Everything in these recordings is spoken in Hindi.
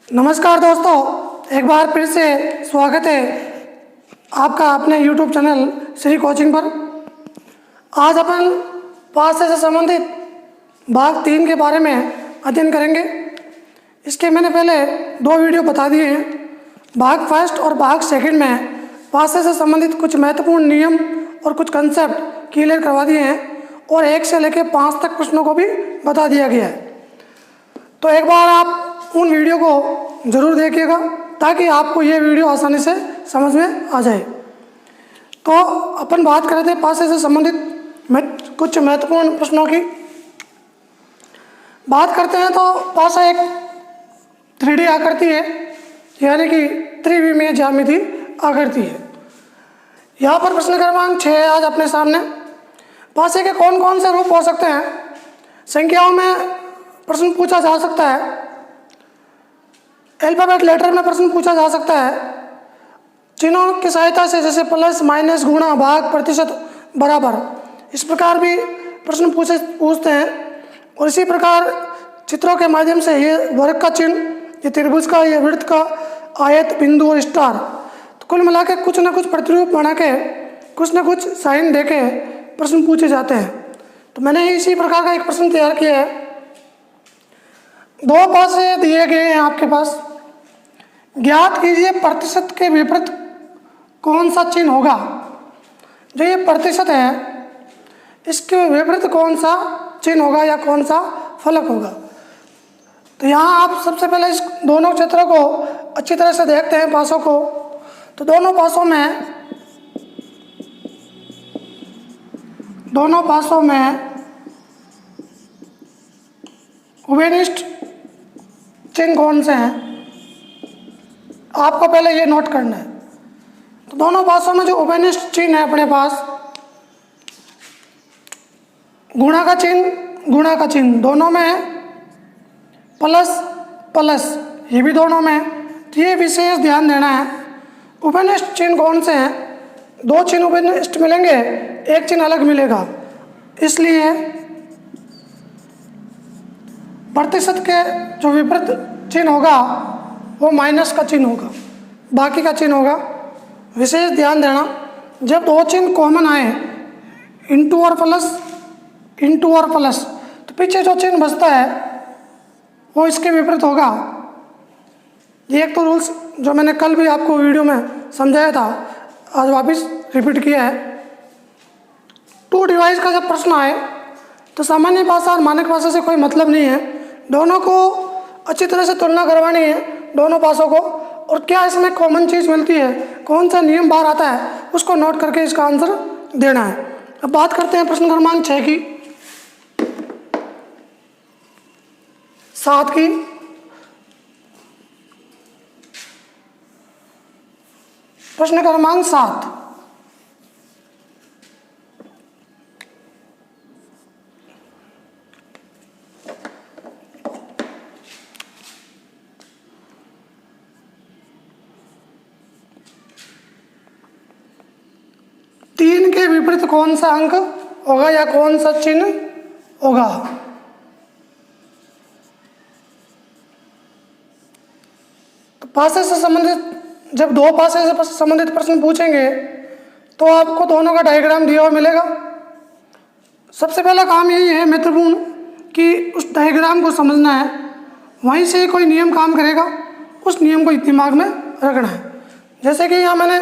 नमस्कार दोस्तों, एक बार फिर से स्वागत है आपका अपने YouTube चैनल श्री कोचिंग पर। आज अपन पास से संबंधित भाग 3 के बारे में अध्ययन करेंगे। इसके मैंने पहले 2 वीडियो बता दिए हैं। भाग फर्स्ट और भाग सेकंड में पास से संबंधित कुछ महत्वपूर्ण नियम और कुछ कंसेप्ट क्लियर करवा दिए हैं और 1 से लेकर 5 तक प्रश्नों को भी बता दिया गया है। तो एक बार आप उन वीडियो को ज़रूर देखिएगा ताकि आपको ये वीडियो आसानी से समझ में आ जाए। तो अपन बात कर रहे थे पासे से संबंधित कुछ महत्वपूर्ण प्रश्नों की बात करते हैं। तो पासा एक 3D आकृति है, यानी कि त्रिविमीय ज्यामिति आकृति है। यहाँ पर प्रश्न क्रमांक 6 है आज अपने सामने। पासे के कौन कौन से रूप हो सकते हैं? संख्याओं में प्रश्न पूछा जा सकता है, अल्फाबेट लेटर में प्रश्न पूछा जा सकता है, चिन्हों की सहायता से जैसे प्लस, माइनस, गुणा, भाग, प्रतिशत, बराबर, इस प्रकार भी प्रश्न पूछते हैं। और इसी प्रकार चित्रों के माध्यम से ये वर्ग का चिन्ह, ये त्रिभुज का, ये वृत्त का, आयत, बिंदु और स्टार, तो कुल मिला के कुछ न कुछ प्रतिरूप बना के कुछ न कुछ साइन दे के प्रश्न पूछे जाते हैं। तो मैंने इसी प्रकार का एक प्रश्न तैयार किया है। 2 पासे दिए गए हैं आपके पास। ज्ञात कीजिए प्रतिशत के विपरीत कौन सा चिन्ह होगा। जो ये प्रतिशत है इसके विपरीत कौन सा चिन्ह होगा या कौन सा फलक होगा। तो यहाँ आप सबसे पहले इस दोनों चित्रों को अच्छी तरह से देखते हैं, पासों को। तो दोनों पासों में उभयनिष्ठ चिन्ह कौन से हैं, आपको पहले ये नोट करना है। तो दोनों पासों में जो उभयनिष्ठ चिन्ह है अपने पास, गुणा का चिन्ह दोनों में है, प्लस ये भी दोनों में है। तो ये विशेष ध्यान देना है। उभयनिष्ठ चिन्ह कौन से हैं? 2 चिन्ह उभयनिष्ठ मिलेंगे, 1 चिन्ह अलग मिलेगा। इसलिए प्रतिशत के जो विपरीत चिन्ह होगा वो माइनस का चिन्ह होगा, बाकी का चिन्ह होगा। विशेष ध्यान देना, जब 2 चिन्ह कॉमन आए, इंटू और प्लस, तो पीछे जो चिन्ह बचता है वो इसके विपरीत होगा। ये एक तो रूल्स जो मैंने कल भी आपको वीडियो में समझाया था, आज वापस रिपीट किया है। 2 डिवाइस का जब प्रश्न आए तो सामान्य भाषा और मानक भाषा से कोई मतलब नहीं है, दोनों को अच्छी तरह से तुलना करवानी है, दोनों पासों को। और क्या इसमें कॉमन चीज़ मिलती है, कौन सा नियम बाहर आता है, उसको नोट करके इसका आंसर देना है। अब बात करते हैं प्रश्न क्रमांक 6 की, 7 की। प्रश्न क्रमांक 7, के विपरीत कौन सा अंक होगा या कौन सा चिन्ह होगा। तो पासे से संबंधित जब 2 पासे से संबंधित प्रश्न पूछेंगे तो आपको दोनों का डायग्राम दिया हुआ मिलेगा। सबसे पहला काम यही है महत्वपूर्ण कि उस डायग्राम को समझना है, वहीं से कोई नियम काम करेगा, उस नियम को दिमाग में रखना है। जैसे कि यहाँ मैंने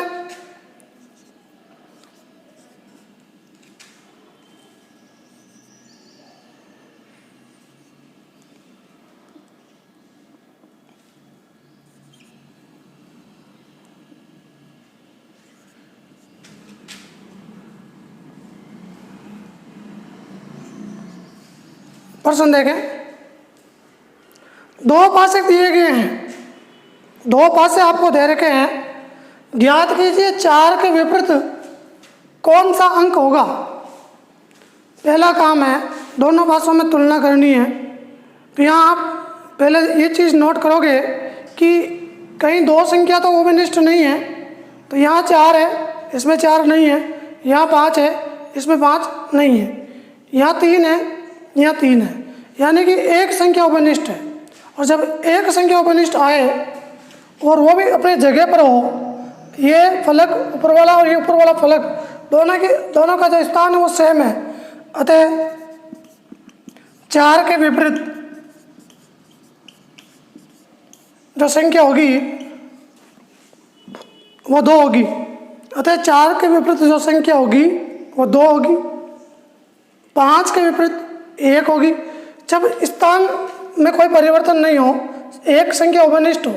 प्रश्न देखें। 2 पासे दिए गए हैं, 2 पासे आपको दे रखे हैं। ज्ञात कीजिए 4 के विपरीत कौन सा अंक होगा। पहला काम है दोनों पासों में तुलना करनी है। तो यहाँ आप पहले ये चीज़ नोट करोगे कि कहीं 2 संख्या तो उभयनिष्ठ नहीं है। तो यहाँ 4 है, इसमें 4 नहीं है। यहाँ 5 है, इसमें 5 नहीं है। यहाँ 3 है, यहाँ 3 है, यानी कि एक संख्या उभयनिष्ठ है और जब एक संख्या उपनिष्ठ आए और वो भी अपनी जगह पर हो, ये फलक ऊपर वाला और ये ऊपर वाला फलक दोनों का जो स्थान है वो सेम है, अतः 4 के विपरीत जो संख्या होगी वो 2 होगी। अतः 4 के विपरीत जो संख्या होगी वो 2 होगी, 5 के विपरीत 1 होगी। जब स्थान में कोई परिवर्तन नहीं हो, एक संख्या उपनिष्ठ हो,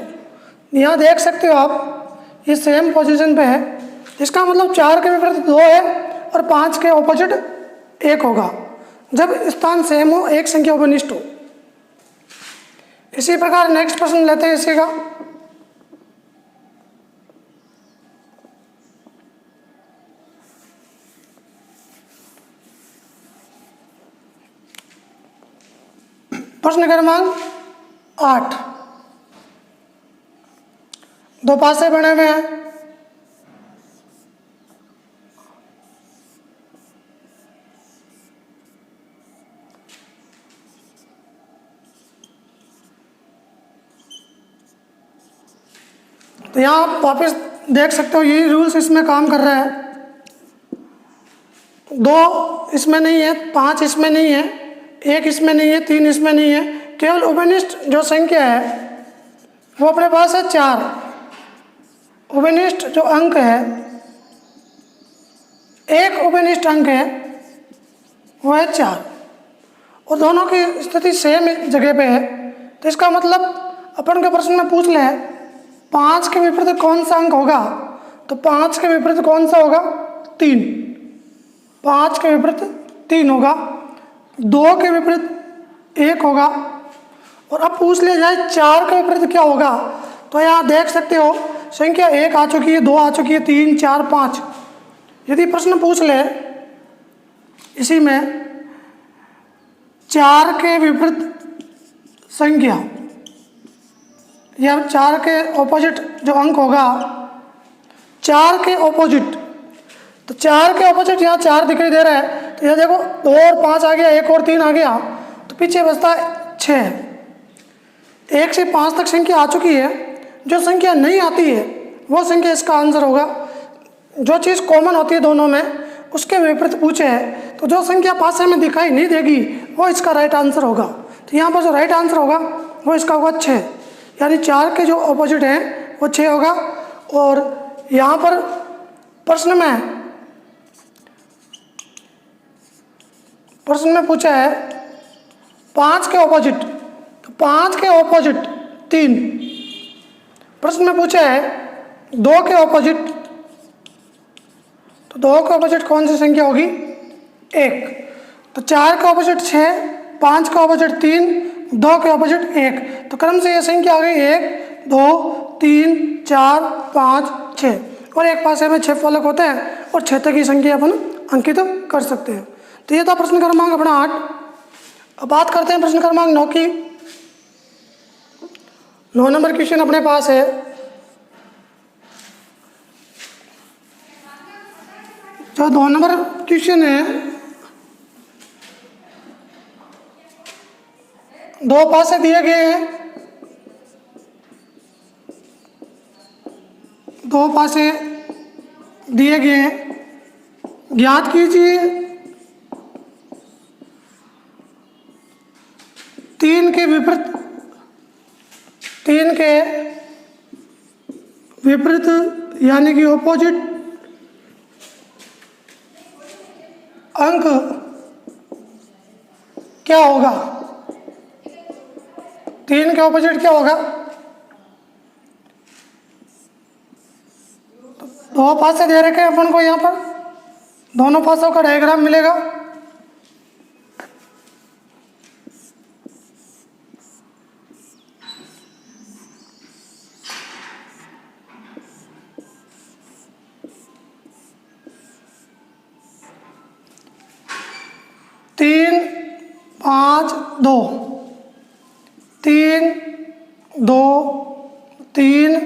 यहाँ देख सकते हो आप ये सेम पोजीशन पे है, इसका मतलब 4 के विपरीत 2 है और 5 के ऑपोजिट 1 होगा जब स्थान सेम हो, एक संख्या उपनिष्ठ हो। इसी प्रकार नेक्स्ट प्रश्न लेते हैं इसी का। प्रश्न क्रमांक 8, 2 पासे बने हुए हैं। तो यहाँ आप वापस देख सकते हो यही रूल्स इसमें काम कर रहा है। 2 इसमें नहीं है, 5 इसमें नहीं है, 1 इसमें नहीं है, 3 इसमें नहीं है, केवल उपनिष्ठ जो संख्या है वो अपने पास है 4। उपनिष्ठ जो अंक है, एक उपनिष्ठ अंक है वो है 4 और दोनों की स्थिति सेम जगह पे है। तो इसका मतलब अपन के प्रश्न में पूछ ले 5 के विपरीत कौन सा अंक होगा, तो 5 के विपरीत कौन सा होगा, 3। 5 के विपरीत 3 होगा, 2 के विपरीत 1 होगा। और अब पूछ लिया जाए 4 के विपरीत क्या होगा, तो यहाँ देख सकते हो संख्या 1 आ चुकी है, 2 आ चुकी है, 3, 4, 5। यदि प्रश्न पूछ ले इसी में 4 के विपरीत संख्या या 4 के ऑपोजिट जो अंक होगा, 4 के ऑपोजिट, तो 4 के ऑपोजिट यहाँ 4 दिखाई दे रहा है, तो यह देखो 2 और 5 आ गया, 1 और 3 आ गया, तो पीछे बचता है 6। 1 से 5 तक संख्या आ चुकी है, जो संख्या नहीं आती है वो संख्या इसका आंसर होगा। जो चीज़ कॉमन होती है दोनों में उसके विपरीत पूछे है, तो जो संख्या पासे में दिखाई नहीं देगी वो इसका राइट आंसर होगा। तो यहाँ पर जो राइट आंसर होगा वो इसका होगा 6, यानी 4 के जो ऑपोजिट हैं वो 6 होगा। और यहाँ पर प्रश्न में पूछा है 5 के ऑपोजिट, तो 5 के ऑपोजिट 3। प्रश्न में पूछा है 2 के ऑपोजिट, तो 2 के ऑपोजिट कौन सी संख्या होगी, 1। तो 4 के ऑपोजिट 6, 5 के ऑपोजिट 3, 2 के ऑपोजिट 1। तो क्रम से ये संख्या आ गई 1, 2, 3, 4, 5, 6 और एक पासे में 6 फलक होते हैं और 6 तक की संख्या अपन अंकित कर सकते हैं। तो ये था प्रश्न क्रमांक अपना 8। अब बात करते हैं प्रश्न क्रमांक 9 की। 9 नंबर क्वेश्चन अपने पास है। जो 2 नंबर क्वेश्चन है, 2 पासे दिए गए हैं, 2 पासे दिए गए हैं, ज्ञात कीजिए 3 के विपरीत यानी कि ऑपोजिट अंक क्या होगा। 3 के ऑपोजिट क्या होगा, तो 2 पासे दे रखे हैं अपन को, यहाँ पर दोनों पासों का डायग्राम मिलेगा। तीन 5 2, 3 2 3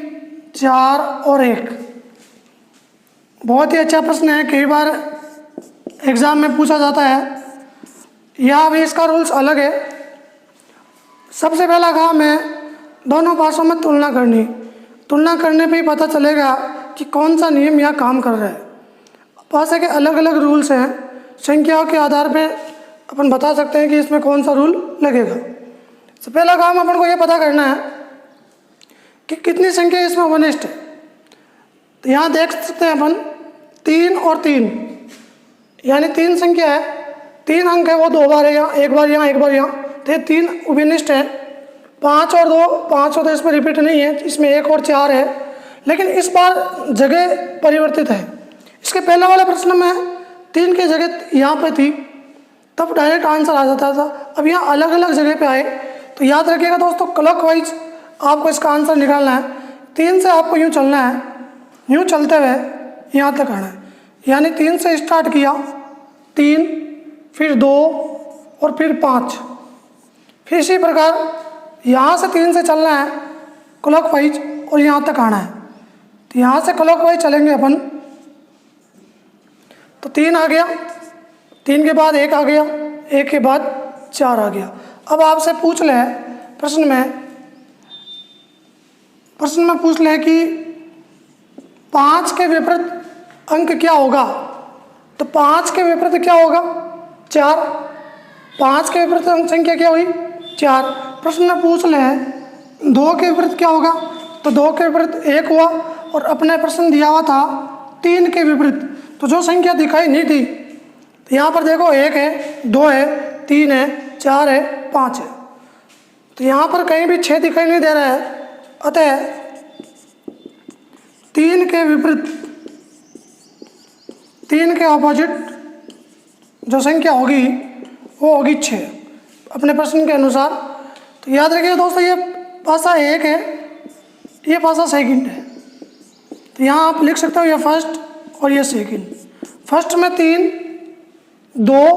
4 और 1। बहुत ही अच्छा प्रश्न है, कई बार एग्ज़ाम में पूछा जाता है। यहाँ भी इसका रूल्स अलग है। सबसे पहला काम है दोनों पासों में तुलना करनी। तुलना करने पे ही पता चलेगा कि कौन सा नियम यहाँ काम कर रहा है। पासे के अलग अलग रूल्स हैं, संख्याओं के आधार पे अपन बता सकते हैं कि इसमें कौन सा रूल लगेगा। तो पहला काम अपन को ये पता करना है कि कितनी संख्या इसमें वनिष्ठ है। तो यहाँ देख सकते हैं अपन 3 और 3, यानी 3 संख्या है, 3 अंक है, वो 2 बार है यहाँ, एक बार यहाँ, एक बार यहाँ, तो ये 3 उभयनिष्ठ है। 5 और 2, 5 और 2 इसमें रिपीट नहीं है, इसमें 1 और 4 है, लेकिन इस बार जगह परिवर्तित है। इसके पहले वाले प्रश्न में 3 की जगह यहाँ पे थी, तब डायरेक्ट आंसर आ जाता था। अब यहाँ अलग अलग जगह पे आए, तो याद रखिएगा दोस्तों, क्लॉकवाइज आपको इसका आंसर निकालना है। 3 से आपको यूँ चलना है, यूँ चलते हुए यहाँ तक आना है, यानी 3 से स्टार्ट किया, 3, फिर 2 और फिर 5, फिर इसी प्रकार यहाँ से 3 से चलना है क्लॉकवाइज और यहाँ तक आना है। तो यहाँ से क्लॉकवाइज चलेंगे अपन, तो 3 आ गया, 3 के बाद 1 आ गया, 1 के बाद 4 आ गया। अब आपसे पूछ ले प्रश्न में पूछ ले कि 5 के विपरीत अंक क्या होगा। तो 5 के विपरीत क्या होगा, 4। 5 के विपरीत अंक संख्या क्या हुई, 4। प्रश्न में पूछ ले 2 के विपरीत क्या होगा, तो 2 के विपरीत 1 हुआ, और अपने प्रश्न दिया हुआ था 3 के विपरीत, तो जो संख्या दिखाई नहीं थी, तो यहाँ पर देखो 1 है, 2 है, 3 है, 4 है, 5 है, तो यहाँ पर कहीं भी 6 दिखाई नहीं दे रहा है। अतः 3 के विपरीत, 3 के ऑपोजिट जो संख्या होगी वो होगी 6 अपने प्रश्न के अनुसार। तो याद रखिए दोस्तों, ये पासा 1 है, ये पासा सेकंड है, तो यहाँ आप लिख सकते हो ये फर्स्ट और ये सेकंड। फर्स्ट में 3, 2,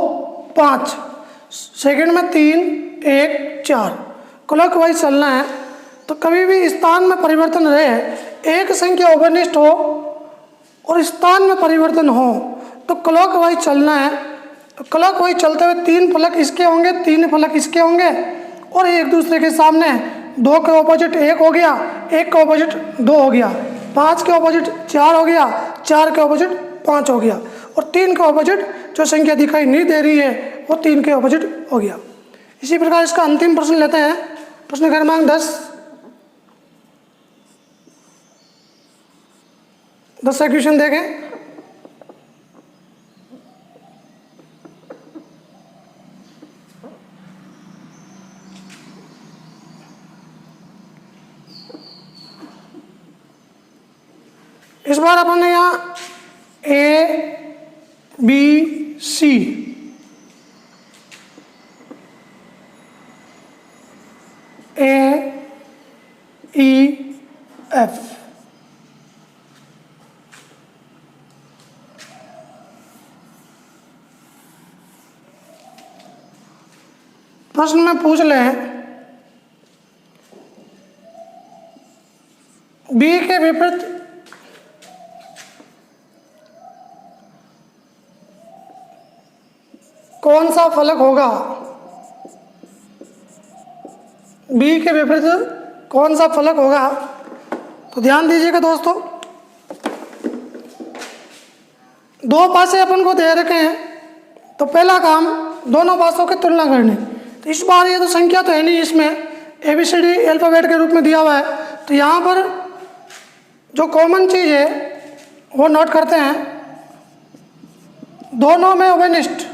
5, सेकंड में 3, 1, 4, क्लॉकवाइज चलना है। तो कभी भी स्थान में परिवर्तन रहे, एक संख्या उभयनिष्ठ हो और स्थान में परिवर्तन हो, तो क्लॉकवाइज चलना है। तो क्लॉकवाइज चलते हुए 3 फलक इसके होंगे, 3 फलक इसके होंगे, और एक दूसरे के सामने 2 के ऑपोजिट 1 हो गया, 1 के ऑपोजिट 2 हो गया, 5 के ऑपोजिट 4 हो गया, 4 के ऑपोजिट 5 हो गया, और 3 के ऑपोजिट जो संख्या दिखाई नहीं दे रही है वो 3 के ऑपोजिट हो गया। इसी प्रकार इसका अंतिम प्रश्न लेते हैं, प्रश्न क्रमांक 10 का क्वेश्चन देखें। इस बार अपन ने यहाँ ABC AEF प्रश्न में पूछ ले B के विपरीत कौन सा फलक होगा। B के विपरीत कौन सा फलक होगा, तो ध्यान दीजिएगा दोस्तों, 2 पासे अपन को दे रखे हैं, तो पहला काम दोनों पासों की तुलना करनी। तो इस बार ये तो संख्या तो है नहीं, इसमें ABCD अल्फ़ाबेट के रूप में दिया हुआ है, तो यहाँ पर जो कॉमन चीज़ है वो नोट करते हैं। दोनों में उभयनिष्ठ,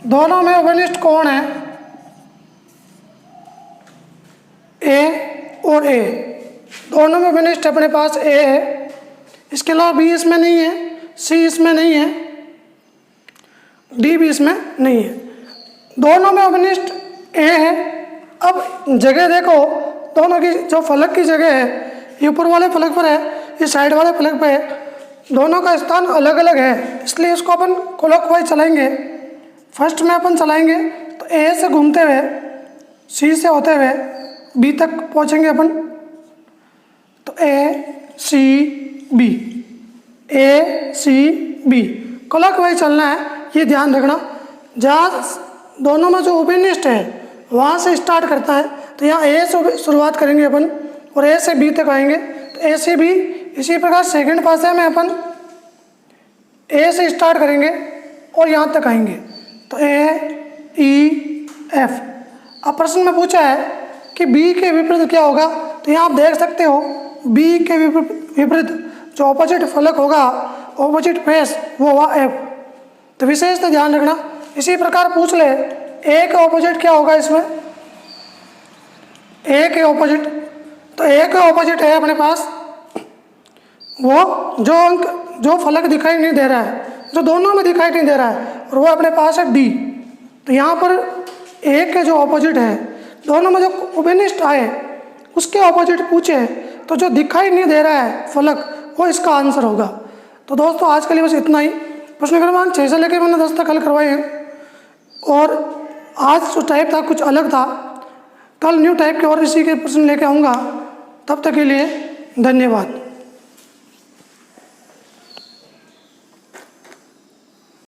दोनों में उभयनिष्ठ कौन है, A और A, दोनों में उभयनिष्ठ अपने पास A है, इसके अलावा B इसमें नहीं है, C इसमें नहीं है, D भी इसमें नहीं है, दोनों में उभयनिष्ठ A है। अब जगह देखो, दोनों की जो फलक की जगह है, ये ऊपर वाले फलक पर है, ये साइड वाले फलक पर है, दोनों का स्थान अलग अलग है, इसलिए इसको अपन क्लॉकवाइज चलाएंगे। फर्स्ट में अपन चलाएंगे तो A से घूमते हुए C से होते हुए B तक पहुंचेंगे अपन, तो ACB ACB क्लॉकवाइज चलना है, ये ध्यान रखना। जहाँ दोनों में जो उभयनिष्ठ है वहाँ से स्टार्ट करता है। तो यहाँ ए से शुरुआत करेंगे अपन और ए से बी तक आएंगे, तो ए से बी। इसी प्रकार सेकंड पासे में अपन ए से स्टार्ट करेंगे और यहाँ तक आएंगे, तो ए ई एफ। अब प्रश्न में पूछा है कि बी के विपरीत क्या होगा, तो यहाँ आप देख सकते हो बी के विपरीत जो ऑपोजिट फलक होगा, ऑपोजिट फेस, वो होगा एफ। तो विशेष तो ध्यान रखना। इसी प्रकार पूछ ले ए के ऑपोजिट क्या होगा इसमें, ए के ऑपोजिट, तो ए के ऑपोजिट है अपने पास वो जो अंक जो फलक दिखाई नहीं दे रहा है, जो दोनों में दिखाई नहीं दे रहा है, और वो अपने पास है डी। तो यहाँ पर ए के जो ऑपोजिट है, दोनों में जो उभयनिष्ठ आए उसके ऑपोजिट पूछे, तो जो दिखाई नहीं दे रहा है फलक, वो इसका आंसर होगा। तो दोस्तों आज के लिए बस इतना ही। प्रश्न क्रमांक 6 से लेकर मैंने 10 तक हल करवाए हैं, और आज जो टाइप था कुछ अलग था। कल न्यू टाइप के और इसी के प्रश्न लेके आऊँगा। तब तक के लिए धन्यवाद।